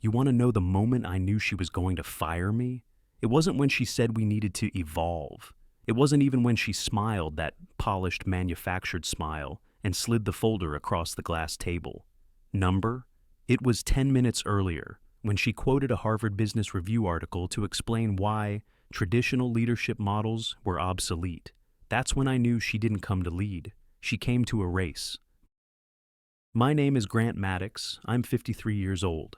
You want to know the moment I knew she was going to fire me? It wasn't when she said we needed to evolve. It wasn't even when she smiled that polished, manufactured smile and slid the folder across the glass table. Number? It was 10 minutes earlier, when she quoted a Harvard Business Review article to explain why traditional leadership models were obsolete. That's when I knew she didn't come to lead. She came to erase. My name is Grant Maddox. I'm 53 years old.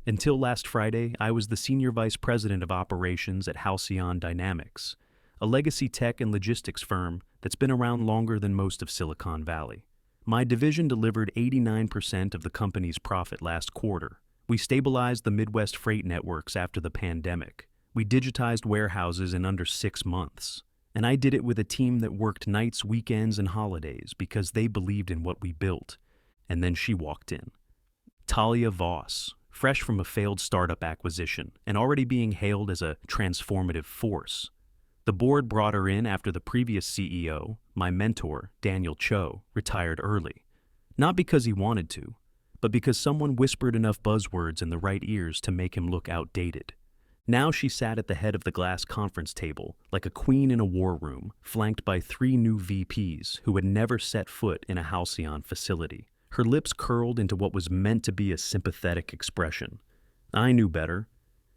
Until last Friday, I was the Senior Vice President of Operations at Halcyon Dynamics, a legacy tech and logistics firm that's been around longer than most of Silicon Valley. My division delivered 89% of the company's profit last quarter. We stabilized the Midwest freight networks after the pandemic. We digitized warehouses in under 6 months. And I did it with a team that worked nights, weekends, and holidays because they believed in what we built. And then she walked in. Talia Voss, fresh from a failed startup acquisition and already being hailed as a transformative force. The board brought her in after the previous CEO, my mentor, Daniel Cho, retired early. Not because he wanted to, but because someone whispered enough buzzwords in the right ears to make him look outdated. Now she sat at the head of the glass conference table, like a queen in a war room, flanked by 3 new VPs who had never set foot in a Halcyon facility. Her lips curled into what was meant to be a sympathetic expression. I knew better.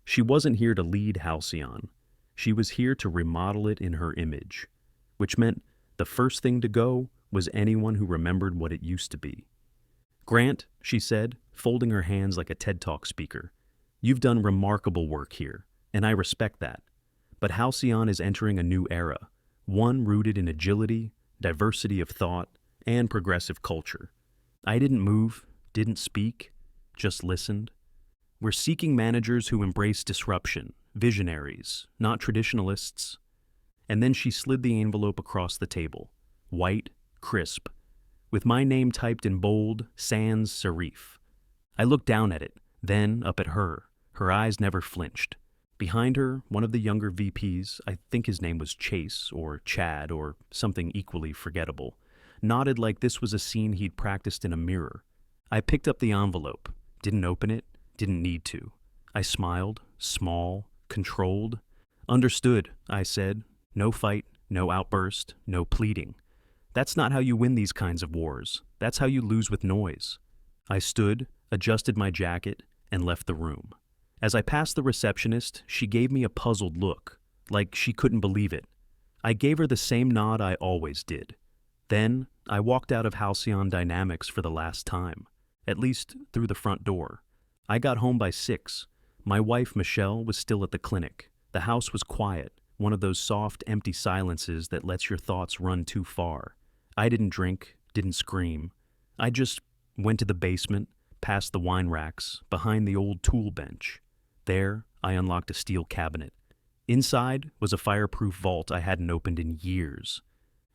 She wasn't here to lead Halcyon. She was here to remodel it in her image, which meant the first thing to go was anyone who remembered what it used to be. Grant, she said, folding her hands like a TED Talk speaker, you've done remarkable work here, and I respect that. But Halcyon is entering a new era, one rooted in agility, diversity of thought, and progressive culture. I didn't move, didn't speak, just listened. We're seeking managers who embrace disruption, visionaries, not traditionalists. And then she slid the envelope across the table, white, crisp, with my name typed in bold, sans serif. I looked down at it, then up at her. Her eyes never flinched. Behind her, one of the younger VPs, I think his name was Chase or Chad or something equally forgettable, nodded like this was a scene he'd practiced in a mirror. I picked up the envelope, didn't open it, didn't need to. I smiled, small, controlled. Understood, I said. No fight, no outburst, no pleading. That's not how you win these kinds of wars. That's how you lose with noise. I stood, adjusted my jacket, and left the room. As I passed the receptionist, she gave me a puzzled look, like she couldn't believe it. I gave her the same nod I always did. Then, I walked out of Halcyon Dynamics for the last time, at least through the front door. I got home by 6. My wife, Michelle, was still at the clinic. The house was quiet, one of those soft, empty silences that lets your thoughts run too far. I didn't drink, didn't scream. I just went to the basement, past the wine racks, behind the old tool bench. There, I unlocked a steel cabinet. Inside was a fireproof vault I hadn't opened in years.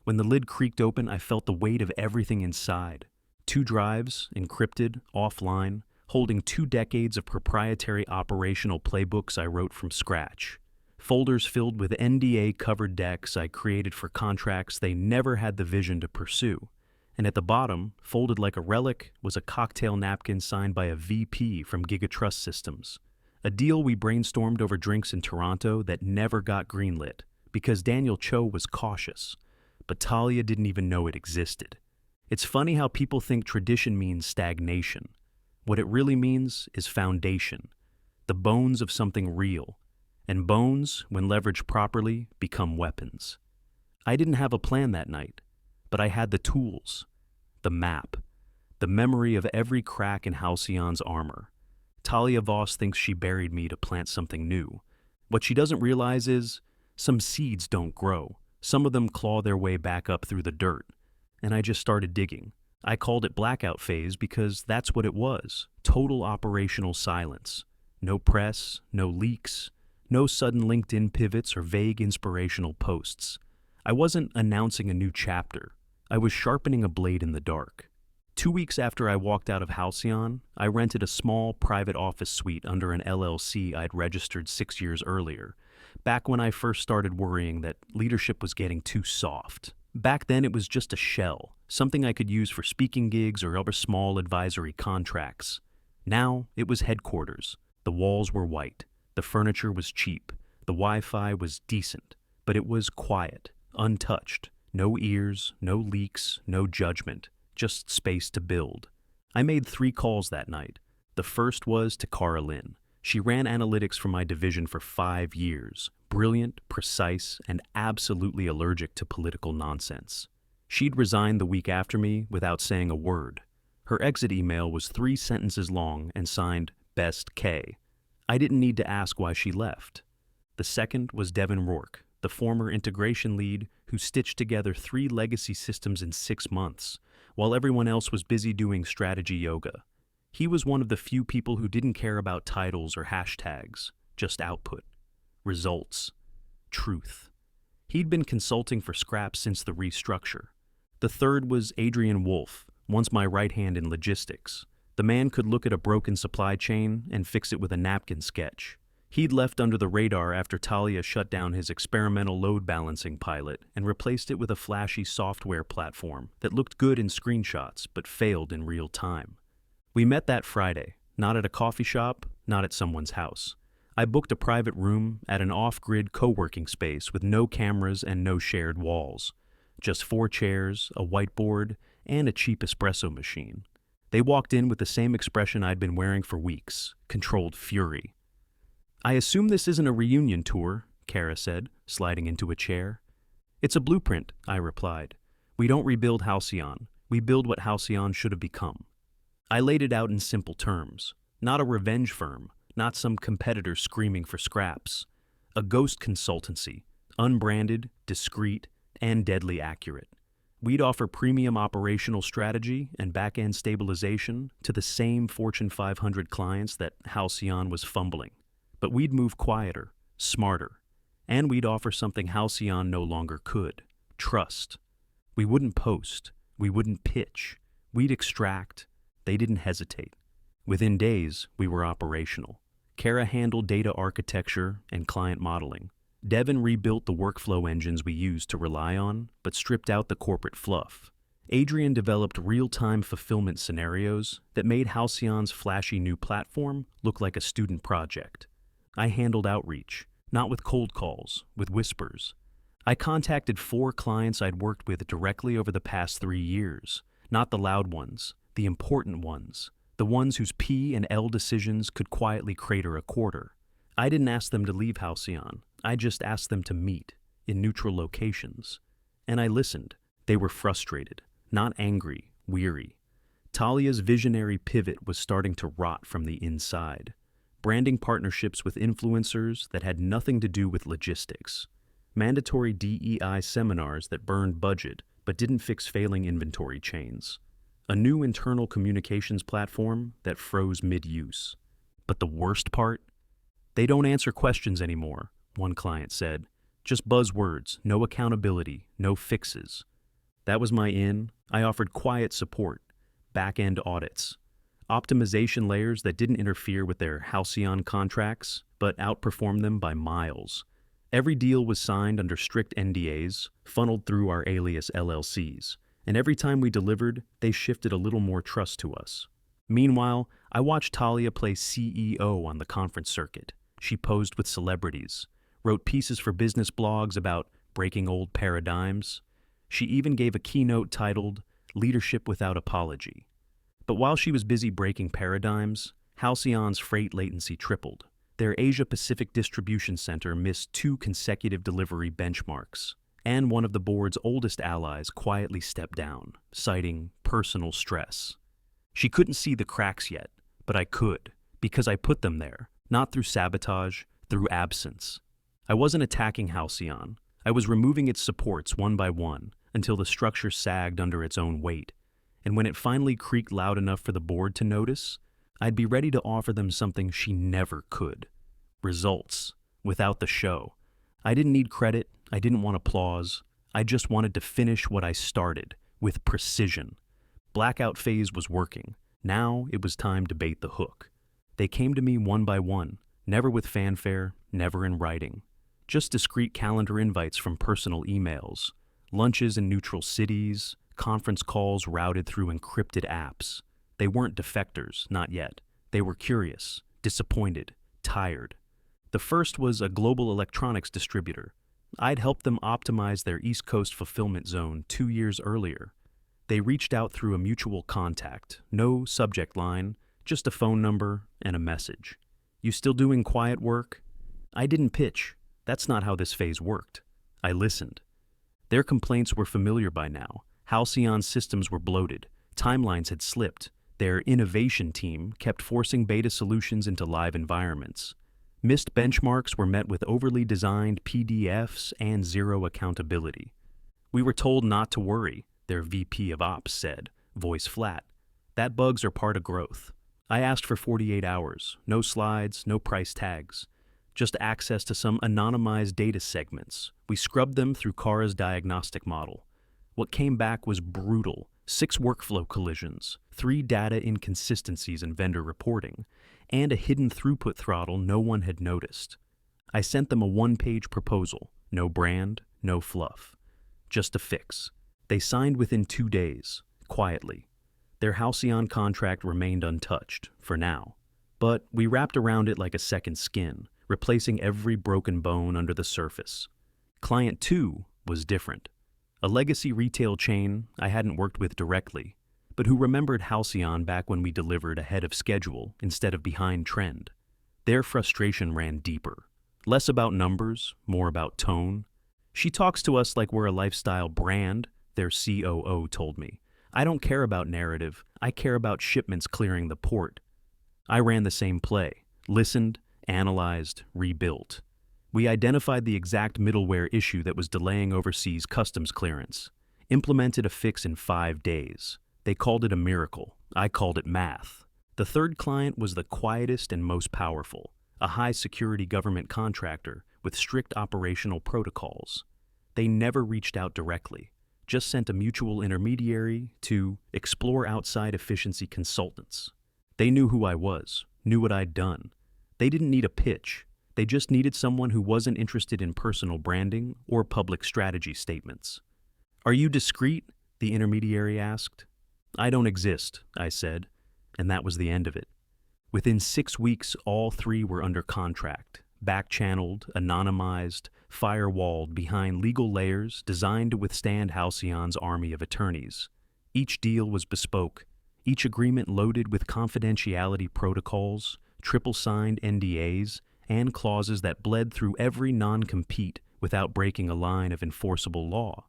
When the lid creaked open, I felt the weight of everything inside. 2 drives, encrypted, offline, holding 2 decades of proprietary operational playbooks I wrote from scratch. Folders filled with NDA-covered decks I created for contracts they never had the vision to pursue. And at the bottom, folded like a relic, was a cocktail napkin signed by a VP from Gigatrust Systems. A deal we brainstormed over drinks in Toronto that never got greenlit, because Daniel Cho was cautious. But Talia didn't even know it existed. It's funny how people think tradition means stagnation. What it really means is foundation, the bones of something real. And bones, when leveraged properly, become weapons. I didn't have a plan that night, but I had the tools, the map, the memory of every crack in Halcyon's armor. Talia Voss thinks she buried me to plant something new. What she doesn't realize is, some seeds don't grow. Some of them claw their way back up through the dirt. And I just started digging. I called it blackout phase because that's what it was. Total operational silence. No press, no leaks, no sudden LinkedIn pivots or vague inspirational posts. I wasn't announcing a new chapter. I was sharpening a blade in the dark. 2 weeks after I walked out of Halcyon, I rented a small private office suite under an LLC I'd registered 6 years earlier, back when I first started worrying that leadership was getting too soft. Back then it was just a shell, something I could use for speaking gigs or other small advisory contracts. Now it was headquarters, The walls were white, the furniture was cheap, the Wi-Fi was decent, but it was quiet, untouched, no ears, no leaks, no judgment, just space to build. I made 3 calls that night. The first was to Cara Lynn. She ran analytics for my division for 5 years, brilliant, precise, and absolutely allergic to political nonsense. She'd resigned the week after me without saying a word. Her exit email was 3 sentences long and signed Best K. I didn't need to ask why she left. The second was Devin Rourke, the former integration lead who stitched together 3 legacy systems in 6 months, while everyone else was busy doing strategy yoga. He was one of the few people who didn't care about titles or hashtags, just output, results, truth. He'd been consulting for Scrap since the restructure. The third was Adrian Wolf, once my right hand in logistics. The man could look at a broken supply chain and fix it with a napkin sketch. He'd left under the radar after Talia shut down his experimental load balancing pilot and replaced it with a flashy software platform that looked good in screenshots but failed in real time. We met that Friday, not at a coffee shop, not at someone's house. I booked a private room at an off-grid co-working space with no cameras and no shared walls. Just 4 chairs, a whiteboard, and a cheap espresso machine. They walked in with the same expression I'd been wearing for weeks, controlled fury. "I assume this isn't a reunion tour," Cara said, sliding into a chair. "It's a blueprint," I replied. "We don't rebuild Halcyon. We build what Halcyon should have become." I laid it out in simple terms. Not a revenge firm, not some competitor screaming for scraps. A ghost consultancy, unbranded, discreet, and deadly accurate. We'd offer premium operational strategy and back-end stabilization to the same Fortune 500 clients that Halcyon was fumbling. But we'd move quieter, smarter, and we'd offer something Halcyon no longer could: trust. We wouldn't post, we wouldn't pitch, we'd extract. They didn't hesitate. Within days, we were operational. Cara handled data architecture and client modeling. Devin rebuilt the workflow engines we used to rely on, but stripped out the corporate fluff. Adrian developed real-time fulfillment scenarios that made Halcyon's flashy new platform look like a student project. I handled outreach, not with cold calls, with whispers. I contacted 4 clients I'd worked with directly over the past 3 years, not the loud ones, the important ones, the ones whose P and L decisions could quietly crater a quarter. I didn't ask them to leave Halcyon. I just asked them to meet, in neutral locations. And I listened. They were frustrated, not angry, weary. Talia's visionary pivot was starting to rot from the inside. Branding partnerships with influencers that had nothing to do with logistics. Mandatory DEI seminars that burned budget but didn't fix failing inventory chains. A new internal communications platform that froze mid-use. But the worst part? "They don't answer questions anymore," one client said. "Just buzzwords, no accountability, no fixes." That was my in. I offered quiet support, back-end audits, optimization layers that didn't interfere with their Halcyon contracts, but outperformed them by miles. Every deal was signed under strict NDAs, funneled through our alias LLCs. And every time we delivered, they shifted a little more trust to us. Meanwhile, I watched Talia play CEO on the conference circuit. She posed with celebrities, wrote pieces for business blogs about breaking old paradigms. She even gave a keynote titled Leadership Without Apology. But while she was busy breaking paradigms, Halcyon's freight latency tripled. Their Asia-Pacific distribution center missed 2 consecutive delivery benchmarks. And one of the board's oldest allies quietly stepped down, citing personal stress. She couldn't see the cracks yet, but I could, because I put them there, not through sabotage, through absence. I wasn't attacking Halcyon. I was removing its supports one by one until the structure sagged under its own weight. And when it finally creaked loud enough for the board to notice, I'd be ready to offer them something she never could. Results, without the show. I didn't need credit. I didn't want applause. I just wanted to finish what I started, with precision. Blackout phase was working. Now it was time to bait the hook. They came to me one by one, never with fanfare, never in writing. Just discreet calendar invites from personal emails, lunches in neutral cities, conference calls routed through encrypted apps. They weren't defectors, not yet. They were curious, disappointed, tired. The first was a global electronics distributor. I'd helped them optimize their East Coast fulfillment zone 2 years earlier. They reached out through a mutual contact, no subject line, just a phone number and a message. "You still doing quiet work?" I didn't pitch. That's not how this phase worked. I listened. Their complaints were familiar by now. Halcyon's systems were bloated. Timelines had slipped. Their innovation team kept forcing beta solutions into live environments. Missed benchmarks were met with overly designed PDFs and zero accountability. "We were told not to worry," their VP of Ops said, voice flat. "That bugs are part of growth." I asked for 48 hours, no slides, no price tags, just access to some anonymized data segments. We scrubbed them through Kara's diagnostic model. What came back was brutal: 6 workflow collisions, 3 data inconsistencies in vendor reporting, and a hidden throughput throttle no one had noticed. I sent them a 1-page proposal, no brand, no fluff, just a fix. They signed within 2 days, quietly. Their Halcyon contract remained untouched, for now. But we wrapped around it like a second skin, replacing every broken bone under the surface. Client 2 was different. A legacy retail chain I hadn't worked with directly, but who remembered Halcyon back when we delivered ahead of schedule instead of behind trend. Their frustration ran deeper. Less about numbers, more about tone. "She talks to us like we're a lifestyle brand," their COO told me. "I don't care about narrative. I care about shipments clearing the port." I ran the same play, listened, analyzed, rebuilt. We identified the exact middleware issue that was delaying overseas customs clearance, implemented a fix in 5 days. They called it a miracle. I called it math. The third client was the quietest and most powerful, a high-security government contractor with strict operational protocols. They never reached out directly, just sent a mutual intermediary to explore outside efficiency consultants. They knew who I was, knew what I'd done. They didn't need a pitch. They just needed someone who wasn't interested in personal branding or public strategy statements. "Are you discreet?" the intermediary asked. "I don't exist," I said, and that was the end of it. Within 6 weeks, all 3 were under contract, back-channeled, anonymized, firewalled behind legal layers designed to withstand Halcyon's army of attorneys. Each deal was bespoke, each agreement loaded with confidentiality protocols, triple-signed NDAs, and clauses that bled through every non-compete without breaking a line of enforceable law.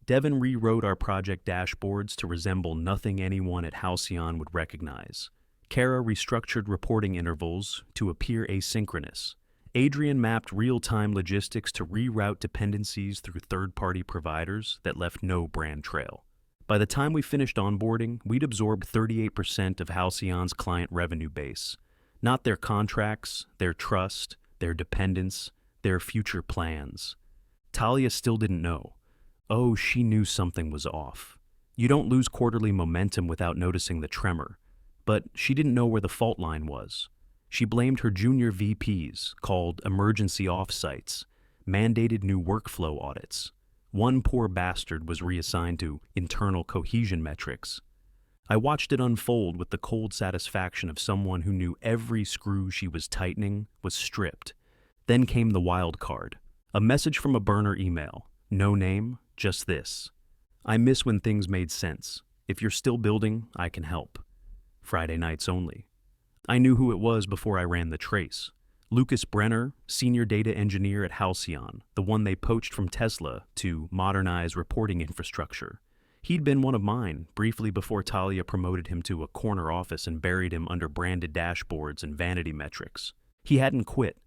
Devin rewrote our project dashboards to resemble nothing anyone at Halcyon would recognize. Kara restructured reporting intervals to appear asynchronous. Adrian mapped real-time logistics to reroute dependencies through third-party providers that left no brand trail. By the time we finished onboarding, we'd absorbed 38% of Halcyon's client revenue base. Not their contracts, their trust, their dependence, their future plans. Talia still didn't know. Oh, she knew something was off. You don't lose quarterly momentum without noticing the tremor. But she didn't know where the fault line was. She blamed her junior VPs, called emergency offsites, mandated new workflow audits. One poor bastard was reassigned to internal cohesion metrics. I watched it unfold with the cold satisfaction of someone who knew every screw she was tightening was stripped. Then came the wild card. A message from a burner email. No name, just this: "I miss when things made sense. If you're still building, I can help. Friday nights only." I knew who it was before I ran the trace. Lucas Brenner, senior data engineer at Halcyon, the one they poached from Tesla to modernize reporting infrastructure. He'd been one of mine briefly before Talia promoted him to a corner office and buried him under branded dashboards and vanity metrics. He hadn't quit,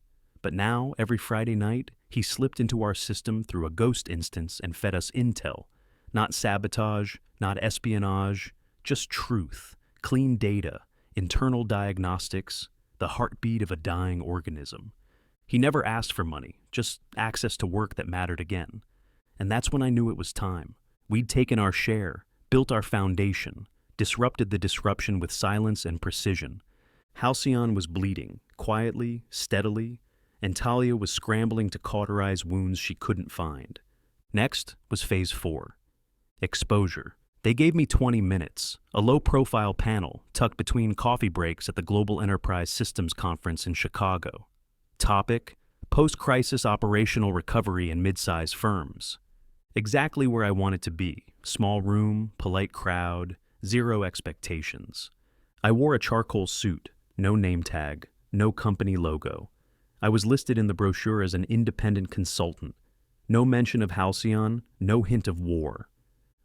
but now, every Friday night, he slipped into our system through a ghost instance and fed us intel. Not sabotage, not espionage, just truth, clean data, internal diagnostics, the heartbeat of a dying organism. He never asked for money, just access to work that mattered again. And that's when I knew it was time. We'd taken our share, built our foundation, disrupted the disruption with silence and precision. Halcyon was bleeding, quietly, steadily, and Talia was scrambling to cauterize wounds she couldn't find. Next was Phase 4. Exposure. They gave me 20 minutes, a low-profile panel tucked between coffee breaks at the Global Enterprise Systems Conference in Chicago. Topic: post-crisis operational recovery in mid-size firms. Exactly where I wanted to be. Small room, polite crowd, zero expectations. I wore a charcoal suit, no name tag, no company logo. I was listed in the brochure as an independent consultant. No mention of Halcyon, no hint of war.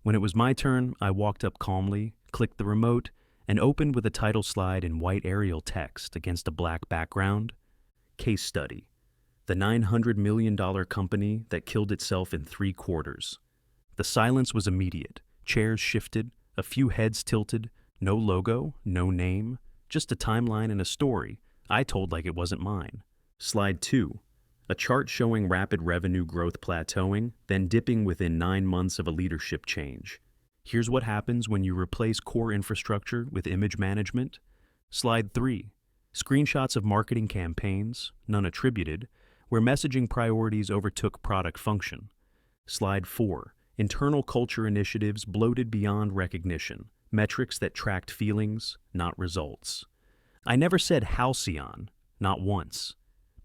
When it was my turn, I walked up calmly, clicked the remote, and opened with a title slide in white Arial text against a black background. Case study: the $900 million company that killed itself in 3 quarters. The silence was immediate. Chairs shifted, a few heads tilted, no logo, no name, just a timeline and a story I told like it wasn't mine. Slide 2. A chart showing rapid revenue growth plateauing, then dipping within 9 months of a leadership change. Here's what happens when you replace core infrastructure with image management. Slide 3. Screenshots of marketing campaigns, none attributed, where messaging priorities overtook product function. Slide 4. Internal culture initiatives bloated beyond recognition, metrics that tracked feelings, not results. I never said Halcyon, not once.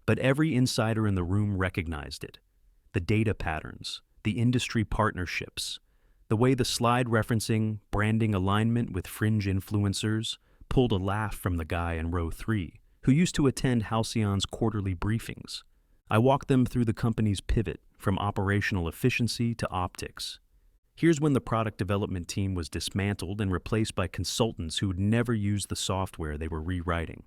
But every insider in the room recognized it. The data patterns, the industry partnerships, the way the slide referencing branding alignment with fringe influencers pulled a laugh from the guy in row 3, who used to attend Halcyon's quarterly briefings. I walked them through the company's pivot from operational efficiency to optics. Here's when the product development team was dismantled and replaced by consultants who had never used the software they were rewriting.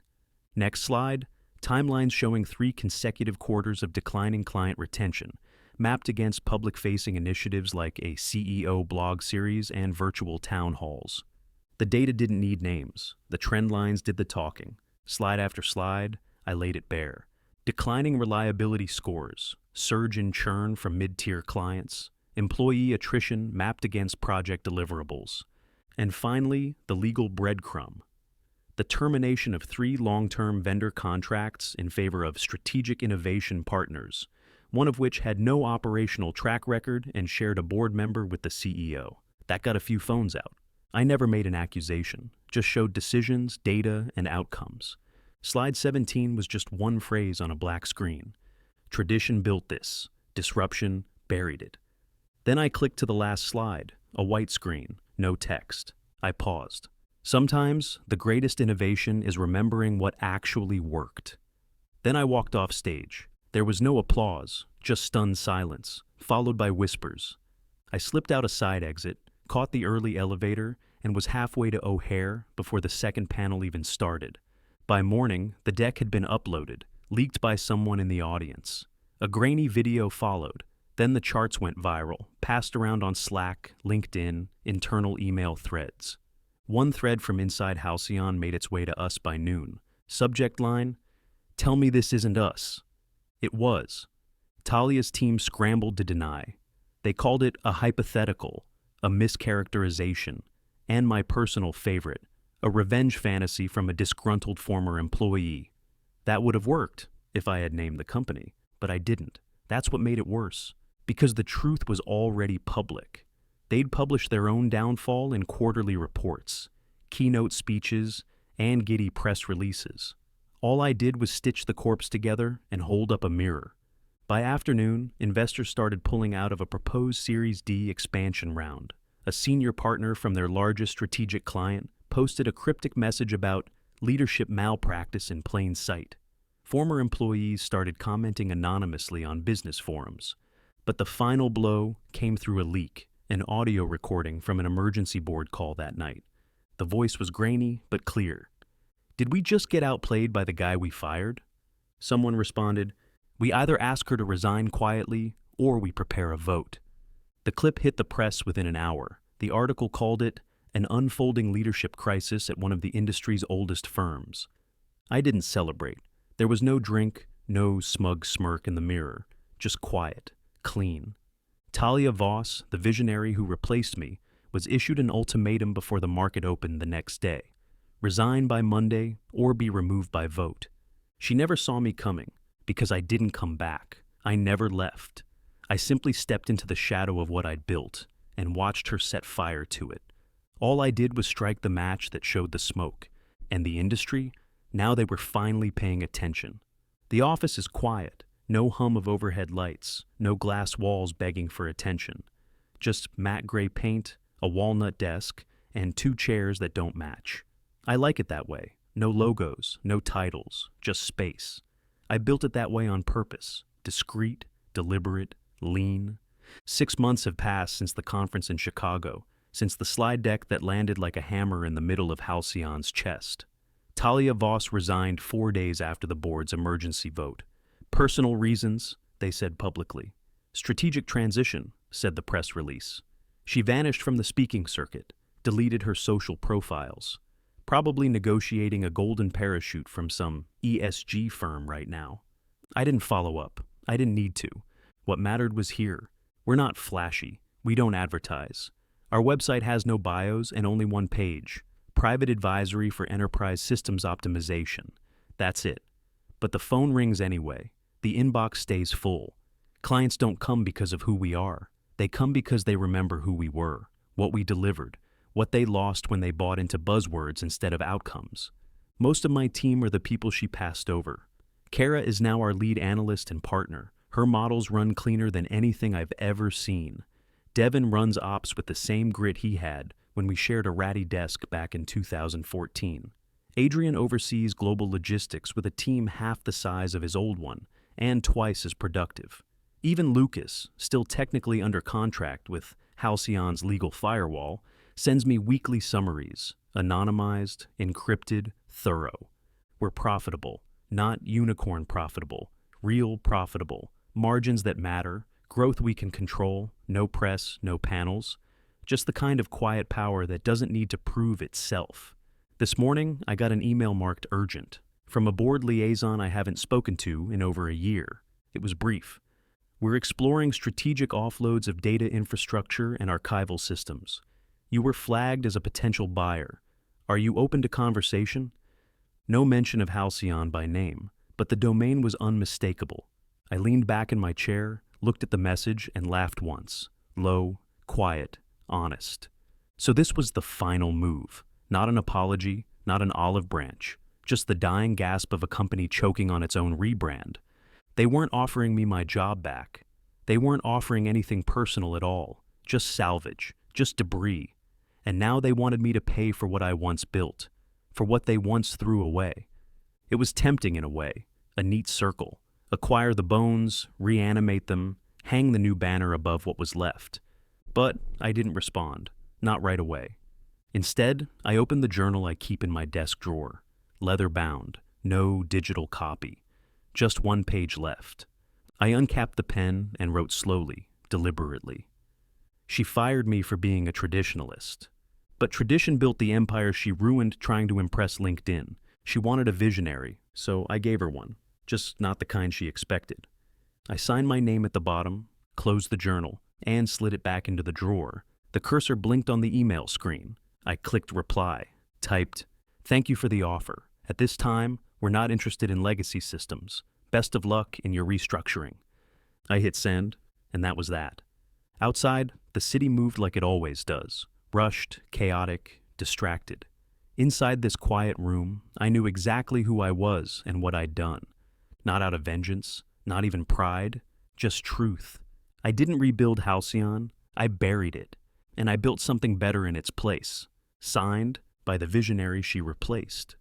Next slide. Timelines showing 3 consecutive quarters of declining client retention, mapped against public-facing initiatives like a CEO blog series and virtual town halls. The data didn't need names. The trend lines did the talking. Slide after slide, I laid it bare. Declining reliability scores, surge in churn from mid-tier clients, employee attrition mapped against project deliverables, and finally, the legal breadcrumb. The termination of 3 long-term vendor contracts in favor of strategic innovation partners, one of which had no operational track record and shared a board member with the CEO. That got a few phones out. I never made an accusation, just showed decisions, data, and outcomes. Slide 17 was just one phrase on a black screen. Tradition built this. Disruption buried it. Then I clicked to the last slide, a white screen, no text. I paused. Sometimes, the greatest innovation is remembering what actually worked. Then I walked off stage. There was no applause, just stunned silence, followed by whispers. I slipped out a side exit, caught the early elevator, and was halfway to O'Hare before the second panel even started. By morning, the deck had been uploaded, leaked by someone in the audience. A grainy video followed. Then the charts went viral, passed around on Slack, LinkedIn, internal email threads. One thread from inside Halcyon made its way to us by noon. Subject line: "Tell me this isn't us." It was. Talia's team scrambled to deny. They called it a hypothetical, a mischaracterization, and my personal favorite, a revenge fantasy from a disgruntled former employee. That would have worked if I had named the company, but I didn't. That's what made it worse, because the truth was already public. They'd published their own downfall in quarterly reports, keynote speeches, and giddy press releases. All I did was stitch the corpse together and hold up a mirror. By afternoon, investors started pulling out of a proposed Series D expansion round. A senior partner from their largest strategic client posted a cryptic message about leadership malpractice in plain sight. Former employees started commenting anonymously on business forums. But the final blow came through a leak. An audio recording from an emergency board call that night. The voice was grainy but clear. "Did we just get outplayed by the guy we fired?" Someone responded, "We either ask her to resign quietly or we prepare a vote." The clip hit the press within an hour. The article called it an unfolding leadership crisis at one of the industry's oldest firms. I didn't celebrate. There was no drink, no smug smirk in the mirror, just quiet, clean. Talia Voss, the visionary who replaced me, was issued an ultimatum before the market opened the next day. Resign by Monday or be removed by vote. She never saw me coming because I didn't come back. I never left. I simply stepped into the shadow of what I'd built and watched her set fire to it. All I did was strike the match that showed the smoke. And the industry? Now they were finally paying attention. The office is quiet. No hum of overhead lights. No glass walls begging for attention. Just matte gray paint, a walnut desk, and 2 chairs that don't match. I like it that way. No logos, no titles, just space. I built it that way on purpose. Discreet, deliberate, lean. 6 months have passed since the conference in Chicago, since the slide deck that landed like a hammer in the middle of Halcyon's chest. Talia Voss resigned 4 days after the board's emergency vote. Personal reasons, they said publicly. Strategic transition, said the press release. She vanished from the speaking circuit, deleted her social profiles, probably negotiating a golden parachute from some ESG firm right now. I didn't follow up. I didn't need to. What mattered was here. We're not flashy. We don't advertise. Our website has no bios and only 1 page. Private advisory for enterprise systems optimization. That's it. But the phone rings anyway. The inbox stays full. Clients don't come because of who we are. They come because they remember who we were, what we delivered, what they lost when they bought into buzzwords instead of outcomes. Most of my team are the people she passed over. Kara is now our lead analyst and partner. Her models run cleaner than anything I've ever seen. Devin runs ops with the same grit he had when we shared a ratty desk back in 2014. Adrian oversees global logistics with a team half the size of his old one and twice as productive. Even Lucas, still technically under contract with Halcyon's legal firewall, sends me weekly summaries, anonymized, encrypted, thorough. We're profitable, not unicorn profitable, real profitable, margins that matter, growth we can control, no press, no panels, just the kind of quiet power that doesn't need to prove itself. This morning, I got an email marked urgent from a board liaison I haven't spoken to in over a year. It was brief. We're exploring strategic offloads of data infrastructure and archival systems. You were flagged as a potential buyer. Are you open to conversation? No mention of Halcyon by name, but the domain was unmistakable. I leaned back in my chair, looked at the message, and laughed once. Low, quiet, honest. So this was the final move. Not an apology, not an olive branch, just the dying gasp of a company choking on its own rebrand. They weren't offering me my job back. They weren't offering anything personal at all, just salvage, just debris. And now they wanted me to pay for what I once built, for what they once threw away. It was tempting in a way, a neat circle. Acquire the bones, reanimate them, hang the new banner above what was left. But I didn't respond, not right away. Instead, I opened the journal I keep in my desk drawer, leather-bound, no digital copy, just 1 page left. I uncapped the pen and wrote slowly, deliberately. She fired me for being a traditionalist. But tradition built the empire she ruined trying to impress LinkedIn. She wanted a visionary, so I gave her one, just not the kind she expected. I signed my name at the bottom, closed the journal, and slid it back into the drawer. The cursor blinked on the email screen. I clicked reply, typed, "Thank you for the offer. At this time, we're not interested in legacy systems. Best of luck in your restructuring." I hit send, and that was that. Outside, the city moved like it always does, rushed, chaotic, distracted. Inside this quiet room, I knew exactly who I was and what I'd done. Not out of vengeance, not even pride, just truth. I didn't rebuild Halcyon, I buried it, and I built something better in its place, signed by the visionary she replaced.